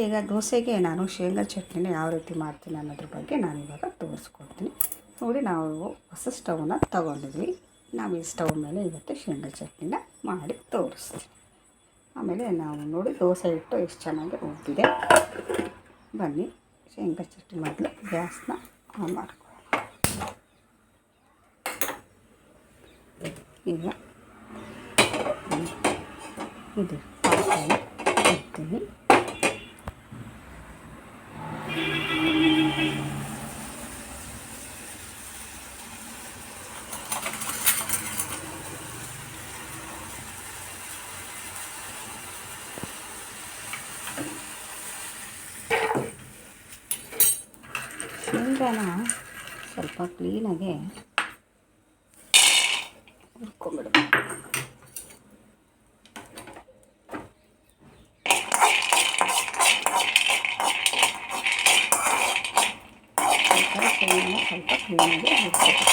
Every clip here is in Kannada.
ಈಗ ದೋಸೆಗೆ ನಾನು ಶೇಂಗಾ ಚಟ್ನಿನ ಯಾವ ರೀತಿ ಮಾಡ್ತೀನಿ ಅನ್ನೋದ್ರ ಬಗ್ಗೆ ನಾನು ಇವಾಗ ತೋರಿಸ್ಕೊಡ್ತೀನಿ. ನೋಡಿ, ನಾವು ಹೊಸ ಸ್ಟವ್ನ ತೊಗೊಂಡಿದ್ವಿ. ನಾವು ಈ ಸ್ಟವ್ ಮೇಲೆ ಇವತ್ತು ಶೇಂಗಾ ಚಟ್ನಿನ ಮಾಡಿ ತೋರಿಸ್ತೀನಿ. ಆಮೇಲೆ ನಾವು ನೋಡಿ ದೋಸೆ ಹಿಟ್ಟು ಎಷ್ಟು ಚೆನ್ನಾಗಿ ಉಬ್ಬಿದೆ. ಬನ್ನಿ ಶೇಂಗಾ ಚಟ್ನಿ ಮೊದಲು ಗ್ಯಾಸ್ನ ಆನ್ ಮಾಡ್ಕೊಳ್ಳೋಣ. ಈಗ ಇದು ಪಾತ್ರೆನ ಇಡ್ತೀನಿ. ಶೇಂಗಾನ ಸ್ವಲ್ಪ ಕ್ಲೀನಾಗೆ ಹುರ್ಕೊಂಬಿಡ್ಬೇಕು. ಶೇಂಗಾನ ಸ್ವಲ್ಪ ಕ್ಲೀನಾಗಿ ಹುರ್ಕೋಬೇಕು.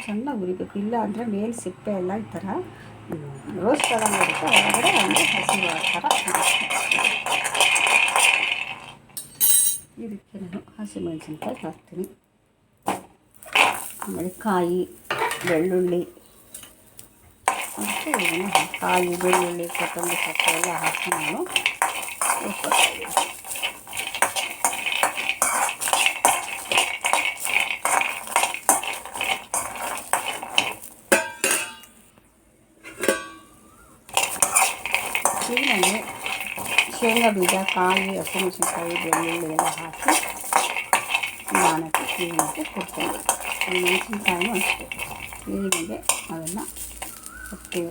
ಚೆನ್ನಾಗಿ ಹುರಿಬೇಕು, ಇಲ್ಲ ಅಂದರೆ ಮೇಲೆ ಸಿಪ್ಪೆ ಎಲ್ಲ ಈ ಥರ ರೋಸ್ಟ್ ಥರ ಮಾಡುತ್ತೆ, ಒಳಗಡೆ ಒಂದು ಹಸಿ ಥರ. ಇದಕ್ಕೆ ನಾನು ಹಸಿಮೆಣಸಿನ್ಕಾಯಿ ಹಾಕ್ತೀನಿ. ಆಮೇಲೆ ಕಾಯಿ, ಬೆಳ್ಳುಳ್ಳಿ ಮತ್ತು ಕಾಯಿ, ಬೆಳ್ಳುಳ್ಳಿ, ಕೊತ್ತಂಬರಿ ಸೊಪ್ಪು ಎಲ್ಲ ಹಾಕಿ ನಾನು ಕ್ಲೀನಾಗಿ ಶೇಂಗಾ ಬೀಜ, ಕಾಯಿ, ಹಸಿಮೆಣಸಿನ್ಕಾಯಿ, ಬೆಳ್ಳುಳ್ಳಿ ಎಲ್ಲ ಹಾಕಿ ನಾನಕ್ಕೆ ಕ್ಲೀನಾಗಿ ಹುರ್ಕೊಂಡು, ಮೆಣಸಿನ್ಕಾಯಿನೂ ಅಷ್ಟೇ ಕ್ಲೀನಾಗೆ ಅದನ್ನು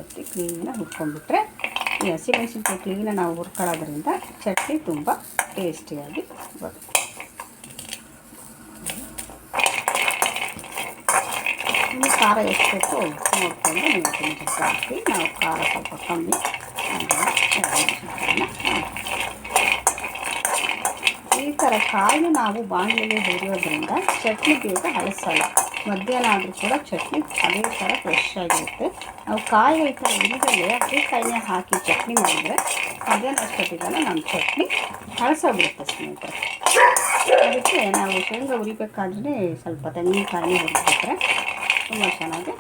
ಒತ್ತಿ ಕ್ಲೀನಾಗಿ ಹುರ್ಕೊಂಡ್ಬಿಟ್ರೆ, ಈ ಹಸಿಮೆಣಸಿನ್ಕಾಯಿ ಕ್ಲೀನಾಗಿ ನಾವು ಹುರ್ಕೊಳ್ಳೋದ್ರಿಂದ ಚಟ್ನಿ ತುಂಬ ಟೇಸ್ಟಿಯಾಗಿ ಬರುತ್ತೆ. ಇನ್ನು ಖಾರ ಎಷ್ಟು ಬೇಕು ನೋಡಿಕೊಂಡು ಮೆಣಸಿನ್ಕಾಯಿ ಹಾಕಿ, ನಾವು ಖಾರ ಸ್ವಲ್ಪ ಕಮ್ಮಿ ಈ ಥರ ಕಾಯಿ ನಾವು ಬಾಣಲೆಗೆ ಹುರಿಯೋದ್ರಿಂದ ಚಟ್ನಿ ಬೇಗ ಹಳಸಲ್ಲ. ಮಧ್ಯಾಹ್ನ ಆದರೂ ಕೂಡ ಚಟ್ನಿ ಅದೇ ಥರ ಫ್ರೆಶ್ ಆಗಿರುತ್ತೆ. ನಾವು ಕಾಯಿ ಈ ಥರ ಇಲ್ಲದಲ್ಲೇ ಅದೇ ಕಾಯಿನ ಹಾಕಿ ಚಟ್ನಿ ಮಾಡಿದರೆ ಮಧ್ಯಾಹ್ನ ಅಷ್ಟೊತ್ತಿಗೆಲ್ಲ ನಮ್ಮ ಚಟ್ನಿ ಹಳಸೋಗ್ಬಿಡುತ್ತೆ ಸ್ನೇಹಿತರೆ. ಅದಕ್ಕೆ ನಾವು ಶೇಂಗಾ ಹುರಿಬೇಕಾದ್ರೆ ಸ್ವಲ್ಪ ತೆಂಗಿನಕಾಯಿನ ಹುರಿಬಿಟ್ರೆ ತುಂಬ ಚೆನ್ನಾಗಿ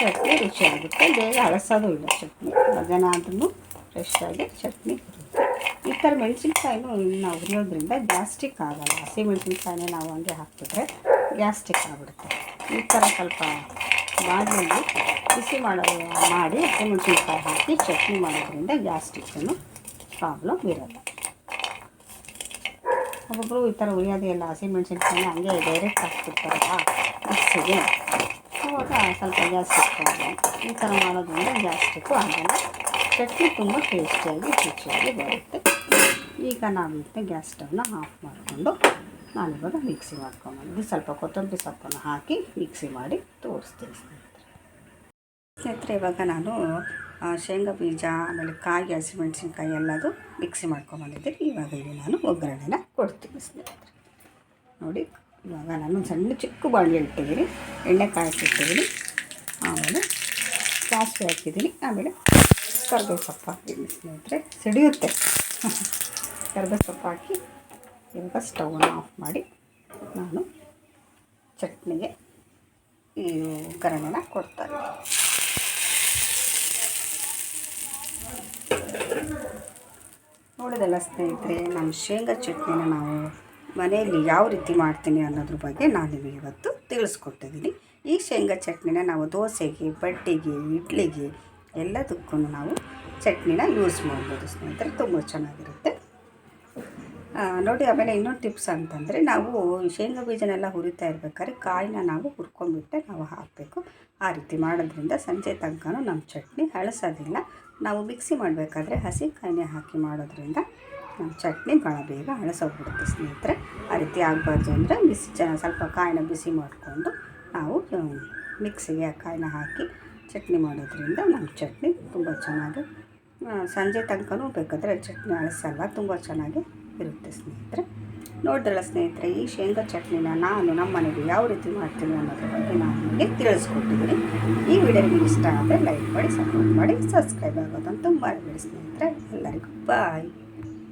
ಚಟ್ನಿ ರುಚಿಯಾಗುತ್ತೆ, ಬೇಗ ಹಳಸೋದು ಇಲ್ಲ ಚಟ್ನಿ. ಮಧ್ಯಾಹ್ನ ಆದ್ರೂ ಫ್ರೆಶ್ಶಾಗಿ ಚಟ್ನಿ ಬರುತ್ತೆ. ಈ ಥರ ಮೆಣಸಿನ್ಕಾಯಿನೂ ನಾವು ಹುರಿಯೋದ್ರಿಂದ ಗ್ಯಾಸ್ಟ್ರಿಕ್ ಆಗೋಲ್ಲ. ಹಸಿ ಮೆಣಸಿನ್ಕಾಯಿನೇ ನಾವು ಹಂಗೆ ಹಾಕಿಬಿಟ್ರೆ ಗ್ಯಾಸ್ಟ್ರಿಕ್ ಆಗಿಬಿಡುತ್ತೆ. ಈ ಥರ ಸ್ವಲ್ಪ ಬಾಣಲೆಯಲ್ಲಿ ಬಿಸಿ ಮಾಡಿ ಹಸಿ ಮೆಣಸಿನ್ಕಾಯಿ ಹಾಕಿ ಚಟ್ನಿ ಮಾಡೋದ್ರಿಂದ ಗ್ಯಾಸ್ಟ್ರಿಕ್ಕೂ ಪ್ರಾಬ್ಲಮ್ ಇರೋಲ್ಲ. ಒಬ್ಬೊಬ್ಬರು ಈ ಥರ ಹುರಿಯೋದೇ ಇಲ್ಲ, ಹಸಿ ಮೆಣಸಿನ್ಕಾಯಿನ ಹಂಗೆ ಡೈರೆಕ್ಟ್ ಹಾಕ್ಬಿಡ್ತಾರಲ್ಲ ಮಿಕ್ಸಿಗೆ, ಅವಾಗ ಸ್ವಲ್ಪ ಗ್ಯಾಸ್ಟ್ರಿಕ್ ಆಗಲ್ಲ. ಈ ಥರ ಮಾಡೋದ್ರಿಂದ ಗ್ಯಾಸ್ಟ್ರಿಕ್ಕು ಆಗಲ್ಲ, ಚಟ್ನಿ ತುಂಬ ಟೇಸ್ಟಿಯಾಗಿ ರುಚಿಯಾಗಿ ಬರುತ್ತೆ. ಈಗ ನಾವಿರುತ್ತೆ ಗ್ಯಾಸ್ ಸ್ಟವ್ನ ಆಫ್ ಮಾಡಿಕೊಂಡು ನಾನಿವಾಗ ಮಿಕ್ಸಿ ಮಾಡ್ಕೊಂಬಂದು ಸ್ವಲ್ಪ ಕೊತ್ತಂಬರಿ ಸೊಪ್ಪನ್ನು ಹಾಕಿ ಮಿಕ್ಸಿ ಮಾಡಿ ತೋರಿಸ್ತೀನಿ ಸ್ನೇಹಿತರೆ. ಇವಾಗ ನಾನು ಶೇಂಗಾ ಬೀಜ, ಆಮೇಲೆ ಕಾಯಿ, ಹಸಿಮೆಣಸಿನ್ಕಾಯಿ ಎಲ್ಲದು ಮಿಕ್ಸಿ ಮಾಡ್ಕೊಂಬಂದಿದ್ದೀನಿ. ಇವಾಗ ಇಲ್ಲಿ ನಾನು ಒಗ್ಗರಣೆನ ಕೊಡ್ತೀನಿ ಸ್ನೇಹಿತರೆ. ನೋಡಿ, ಇವಾಗ ನಾನು ಸಣ್ಣ ಚಿಕ್ಕ ಬಾಣಲೆ ಇಟ್ಟಿದ್ದೀನಿ, ಎಣ್ಣೆ ಕಾಯಿಸಿಟ್ಟಿದ್ದೀನಿ, ಆಮೇಲೆ ಸಾಸಿವೆ ಹಾಕಿದ್ದೀನಿ, ಆಮೇಲೆ ಕರಿಬೇವು ಸೊಪ್ಪು ಹಾಕಿದ್ದೀನಿ ಸ್ನೇಹಿತರೆ. ಸಿಡಿಯುತ್ತೆ ಕರಿಬೇವು ಸೊಪ್ಪು ಹಾಕಿ ಇವಾಗ ಸ್ಟವನ್ನು ಆಫ್ ಮಾಡಿ ನಾನು ಚಟ್ನಿಗೆ ಈ ಒಗ್ಗರಣೆನ ಕೊಡ್ತಾರೆ. ನೋಡಿದಲ್ಲ ಸ್ನೇಹಿತರೆ, ನಮ್ಮ ಶೇಂಗಾ ಚಟ್ನಿನ ನಾವು ಮನೆಯಲ್ಲಿ ಯಾವ ರೀತಿ ಮಾಡ್ತೀನಿ ಅನ್ನೋದ್ರ ಬಗ್ಗೆ ನಾನು ನಿಮಗೆ ಇವತ್ತು ತಿಳಿಸ್ಕೊಟ್ಟಿದ್ದೀನಿ. ಈ ಶೇಂಗಾ ಚಟ್ನಿನ ನಾವು ದೋಸೆಗೆ, ಬಡ್ಡಿಗೆ, ಇಡ್ಲಿಗೆ ಎಲ್ಲದಕ್ಕೂ ನಾವು ಚಟ್ನಿನ ಯೂಸ್ ಮಾಡ್ಬೋದು ಸ್ನೇಹಿತರೆ, ತುಂಬ ಚೆನ್ನಾಗಿರುತ್ತೆ ನೋಡಿ. ಆಮೇಲೆ ಇನ್ನೊಂದು ಟಿಪ್ಸ್ ಅಂತಂದರೆ, ನಾವು ಶೇಂಗಾ ಬೀಜನೆಲ್ಲ ಹುರಿತಾ ಇರ್ಬೇಕಾದ್ರೆ ಕಾಯಿನ ನಾವು ಹುರ್ಕೊಂಡ್ಬಿಟ್ಟೆ ನಾವು ಹಾಕಬೇಕು. ಆ ರೀತಿ ಮಾಡೋದ್ರಿಂದ ಸಂಜೆ ತನಕನೂ ನಮ್ಮ ಚಟ್ನಿ ಹಳಸೋದಿಲ್ಲ. ನಾವು ಮಿಕ್ಸಿ ಮಾಡಬೇಕಾದ್ರೆ ಹಸಿ ಕಾಯಿನೇ ಹಾಕಿ ಮಾಡೋದ್ರಿಂದ ನಮ್ಮ ಚಟ್ನಿ ಭಾಳ ಬೇಗ ಹಳಸೋಗ್ಬಿಡುತ್ತೆ ಸ್ನೇಹಿತರೆ. ಆ ರೀತಿ ಆಗಬಾರ್ದು ಅಂದರೆ ಸ್ವಲ್ಪ ಕಾಯಿನ ಬಿಸಿ ಮಾಡಿಕೊಂಡು ನಾವು ಮಿಕ್ಸಿಗೆ ಆ ಕಾಯಿನ ಹಾಕಿ ಚಟ್ನಿ ಮಾಡೋದ್ರಿಂದ ನಮ್ಮ ಚಟ್ನಿ ತುಂಬ ಚೆನ್ನಾಗಿ ಸಂಜೆ ತನಕನೂ ಬೇಕಾದರೆ ಚಟ್ನಿ ಅಳಿಸಲ್ಲ, ತುಂಬ ಚೆನ್ನಾಗಿ ಇರುತ್ತೆ ಸ್ನೇಹಿತರೆ. ನೋಡಿದ್ರಲ್ಲ ಸ್ನೇಹಿತರೆ, ಈ ಶೇಂಗಾ ಚಟ್ನಿನ ನಾನು ನಮ್ಮ ಮನೆಗೆ ಯಾವ ರೀತಿ ಮಾಡ್ತೀನಿ ಅನ್ನೋದ್ರ ಬಗ್ಗೆ ನಾನು ನಿಮಗೆ ತಿಳಿಸ್ಕೊಟ್ಟಿದ್ದೀನಿ. ಈ ವಿಡಿಯೋ ನಿಮಗೆ ಇಷ್ಟ ಆದರೆ ಲೈಕ್ ಮಾಡಿ, ಸಪೋರ್ಟ್ ಮಾಡಿ, ಸಬ್ಸ್ಕ್ರೈಬ್ ಆಗೋದಂತೂ ಮರಿಬೇಡಿ ಸ್ನೇಹಿತರೆ. ಎಲ್ಲರಿಗೂ ಬಾಯ್.